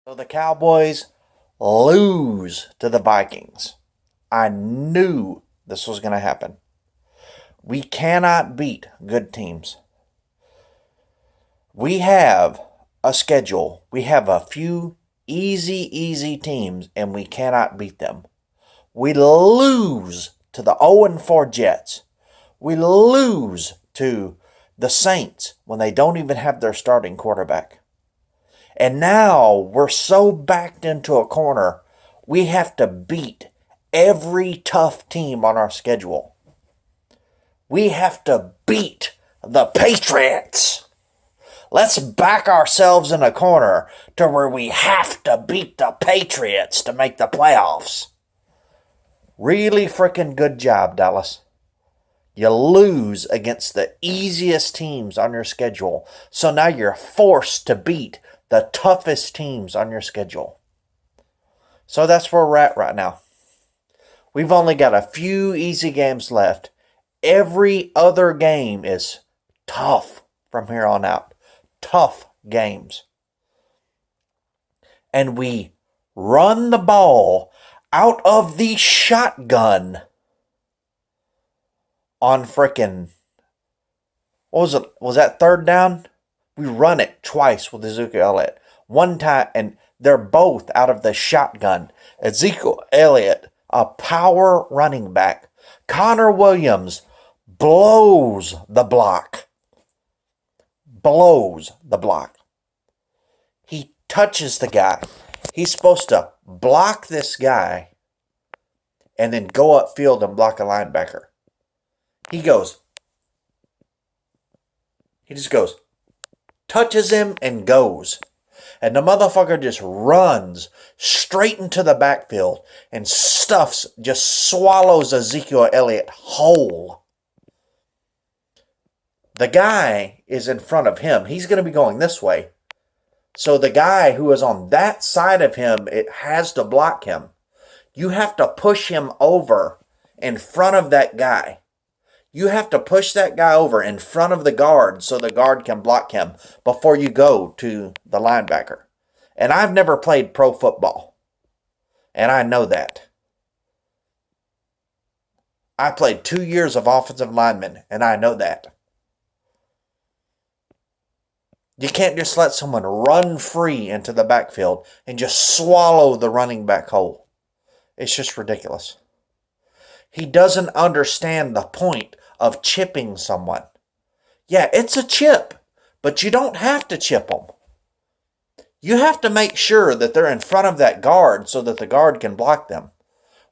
So the Cowboys lose to the Vikings. I knew this was going to happen. We cannot beat good teams. We have a schedule. We have a few easy teams, and we cannot beat them. We lose to the 0-4 Jets. We lose to the Saints when they don't even have their starting quarterback. And now we're so backed into a corner, we have to beat every tough team on our schedule. We have to beat the Patriots. Let's back ourselves in a corner to where we have to beat the Patriots to make the playoffs. Really freaking good job, Dallas. You lose against the easiest teams on your schedule, so now you're forced to beat the toughest teams on your schedule. So that's where we're at right now. We've only got a few easy games left. Every other game is tough from here on out. Tough games. And we run the ball out of the shotgun on frickin', what was it? Was that third down? We run it twice with Ezekiel Elliott. One time, and they're both out of the shotgun. Ezekiel Elliott, a power running back. Connor Williams blows the block. Blows the block. He touches the guy. He's supposed to block this guy and then go upfield and block a linebacker. He just goes, touches him and goes. And the motherfucker just runs straight into the backfield and just swallows Ezekiel Elliott whole. The guy is in front of him. He's going to be going this way. So the guy who is on that side of him, it has to block him. You have to push him over in front of that guy. You have to push that guy over in front of the guard so the guard can block him before you go to the linebacker. And I've never played pro football. And I know that. I played 2 years of offensive lineman, and I know that. You can't just let someone run free into the backfield and just swallow the running back whole. It's just ridiculous. He doesn't understand the point of chipping someone. Yeah, it's a chip, but you don't have to chip them. You have to make sure that they're in front of that guard so that the guard can block them.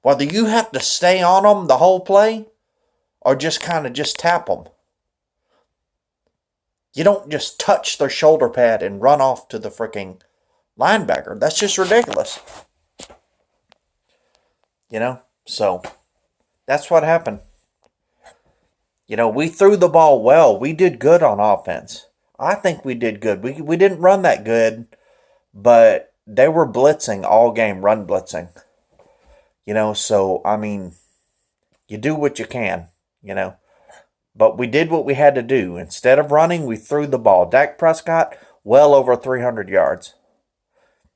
Whether you have to stay on them the whole play or just kind of just tap them. You don't just touch their shoulder pad and run off to the freaking linebacker. That's just ridiculous. So that's what happened. We threw the ball well. We did good on offense. I think we did good. We didn't run that good, but they were blitzing all game, run blitzing. So, you do what you can, But we did what we had to do. Instead of running, we threw the ball. Dak Prescott, well over 300 yards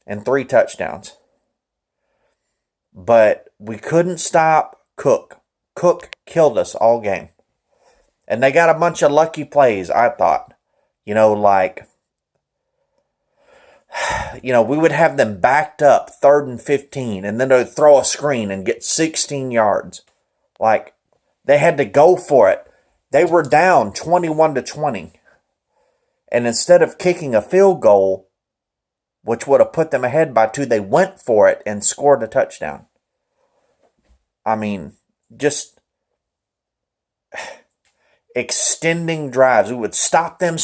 and 3 touchdowns. But we couldn't stop Cook. Cook killed us all game. And they got a bunch of lucky plays, I thought. We would have them backed up 3rd and 15, and then they'd throw a screen and get 16 yards. They had to go for it. They were down 21-20. And instead of kicking a field goal, which would have put them ahead by 2, they went for it and scored a touchdown. Just extending drives. We would stop them,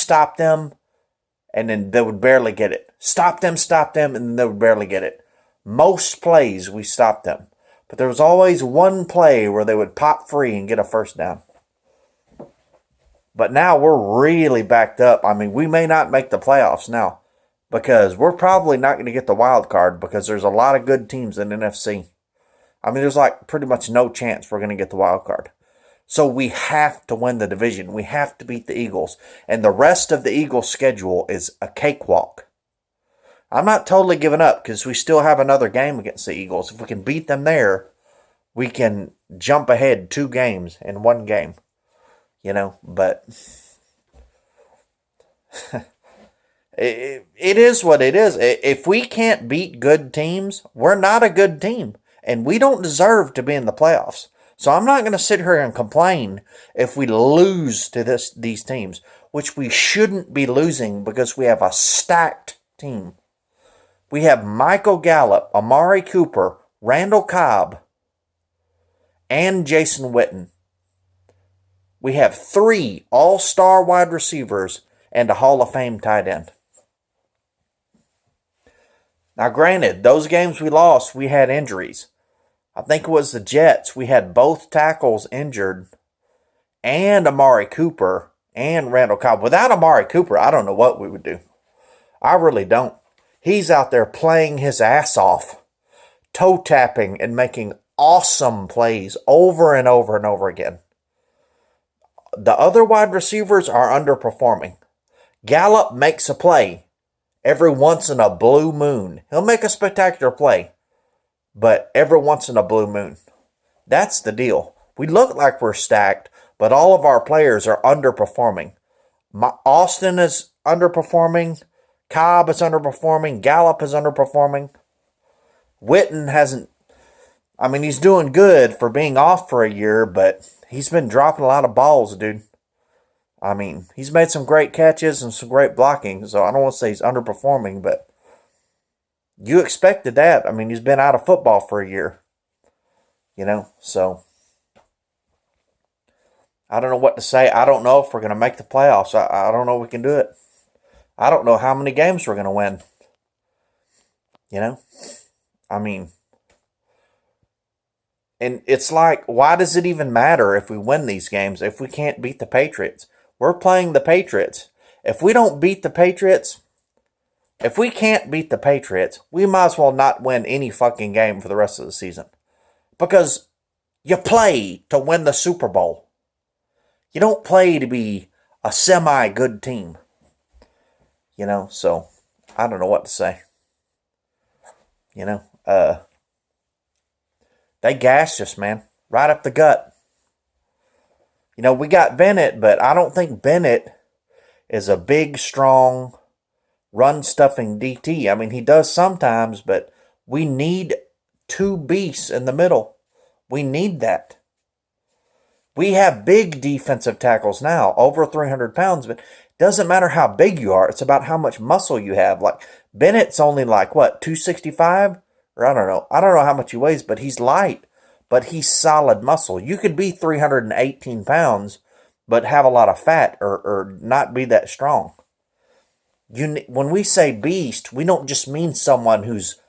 and then they would barely get it. Stop them, and then they would barely get it. Most plays, we stopped them. But there was always one play where they would pop free and get a first down. But now we're really backed up. We may not make the playoffs now because we're probably not going to get the wild card because there's a lot of good teams in the NFC. There's pretty much no chance we're going to get the wild card. So we have to win the division. We have to beat the Eagles. And the rest of the Eagles' schedule is a cakewalk. I'm not totally giving up because we still have another game against the Eagles. If we can beat them there, we can jump ahead 2 games in 1 game. But it is what it is. If we can't beat good teams, we're not a good team. And we don't deserve to be in the playoffs. So I'm not going to sit here and complain if we lose to these teams, which we shouldn't be losing because we have a stacked team. We have Michael Gallup, Amari Cooper, Randall Cobb, and Jason Witten. We have 3 all-star wide receivers and a Hall of Fame tight end. Now, granted, those games we lost, we had injuries. I think it was the Jets. We had both tackles injured and Amari Cooper and Randall Cobb. Without Amari Cooper, I don't know what we would do. I really don't. He's out there playing his ass off, toe tapping and making awesome plays over and over and over again. The other wide receivers are underperforming. Gallup makes a play every once in a blue moon. He'll make a spectacular play, but every once in a blue moon. That's the deal. We look like we're stacked, but all of our players are underperforming. Austin is underperforming. Cobb is underperforming. Gallup is underperforming. Witten hasn't... he's doing good for being off for a year, but he's been dropping a lot of balls, dude. He's made some great catches and some great blocking, so I don't want to say he's underperforming, but you expected that. He's been out of football for a year. So I don't know what to say. I don't know if we're going to make the playoffs. I don't know if we can do it. I don't know how many games we're going to win. And it's like, why does it even matter if we win these games if we can't beat the Patriots? We're playing the Patriots. If we don't beat the Patriots, if we can't beat the Patriots, we might as well not win any fucking game for the rest of the season. Because you play to win the Super Bowl. You don't play to be a semi-good team. So I don't know what to say. They gashed us, man. Right up the gut. We got Bennett, but I don't think Bennett is a big, strong, run-stuffing DT. He does sometimes, but we need 2 beasts in the middle. We need that. We have big defensive tackles now, over 300 pounds, but it doesn't matter how big you are. It's about how much muscle you have. Like, Bennett's only 265? Or I don't know. I don't know how much he weighs, but he's light. But he's solid muscle. You could be 318 pounds, but have a lot of fat or not be that strong. When we say beast, we don't just mean someone who's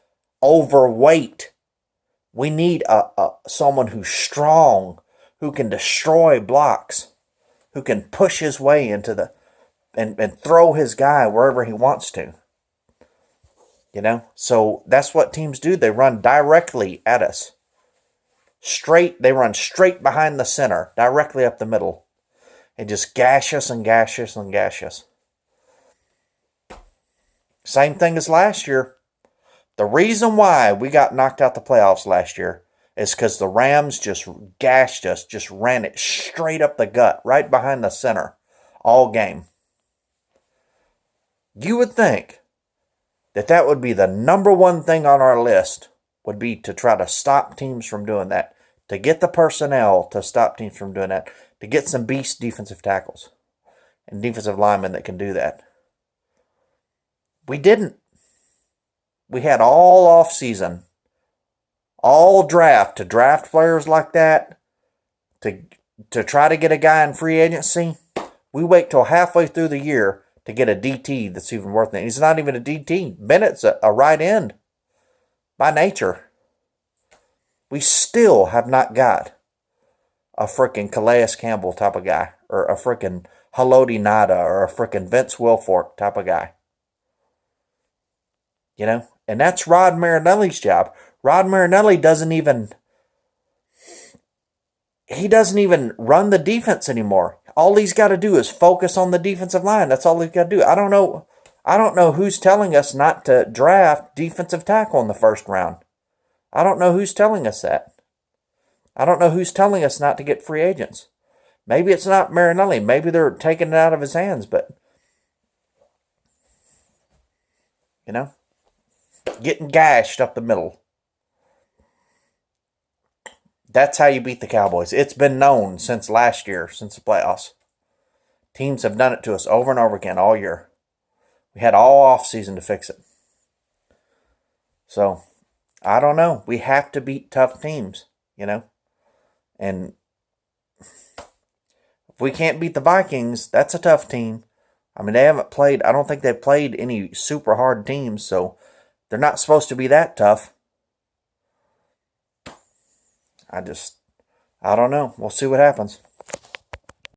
overweight. We need someone who's strong, who can destroy blocks, who can push his way into and throw his guy wherever he wants to. So that's what teams do. They run directly at us. They run straight behind the center, directly up the middle, and just gash us and gash us and gash us. Same thing as last year. The reason why we got knocked out the playoffs last year is because the Rams just gashed us, just ran it straight up the gut, right behind the center, all game. You would think that would be the number one thing on our list, would be to try to stop teams from doing that. To get the personnel to stop teams from doing that. To get some beast defensive tackles and defensive linemen that can do that. We didn't. We had all off season, all draft to draft players like that, to try to get a guy in free agency. We wait till halfway through the year to get a DT that's even worth it. He's not even a DT. Bennett's a right end by nature. We still have not got a freaking Calais Campbell type of guy, or a freaking Haloti Ngata, or a freaking Vince Wilfork type of guy. And that's Rod Marinelli's job. Rod Marinelli doesn't even run the defense anymore. All he's got to do is focus on the defensive line. That's all he's got to do. I don't know I don't know who's telling us not to draft defensive tackle in the first round. I don't know who's telling us that. I don't know who's telling us not to get free agents. Maybe it's not Marinelli. Maybe they're taking it out of his hands, but, getting gashed up the middle. That's how you beat the Cowboys. It's been known since last year, since the playoffs. Teams have done it to us over and over again all year. We had all off season to fix it. So, I don't know. We have to beat tough teams, And if we can't beat the Vikings, that's a tough team. I mean, they haven't played, I don't think they've played any super hard teams, so they're not supposed to be that tough. I don't know. We'll see what happens.